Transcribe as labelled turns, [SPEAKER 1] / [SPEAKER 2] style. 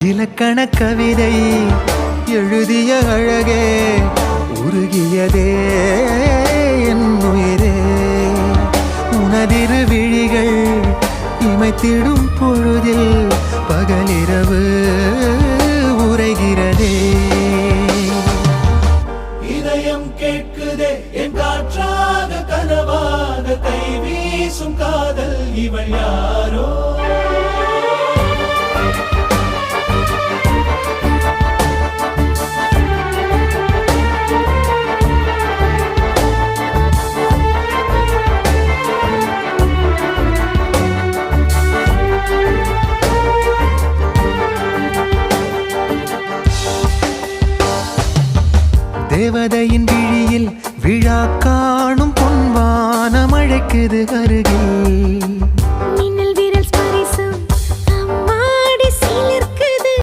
[SPEAKER 1] இலக்கண கவிதை எழுதிய அழகே உருகியதே என் உயிரே உனதிரு விழிகள் இமைத்திடும் பொழுதில் பகலிரவு உரைகிறதே
[SPEAKER 2] இதயம் கேட்குதே என் காற்றாக கனவாக கை வீசும் காதல் இவள் யாரோ
[SPEAKER 1] தேவதையின் விழியில் விழா காணும் பொன்வானம் அழைக்குது அருகில்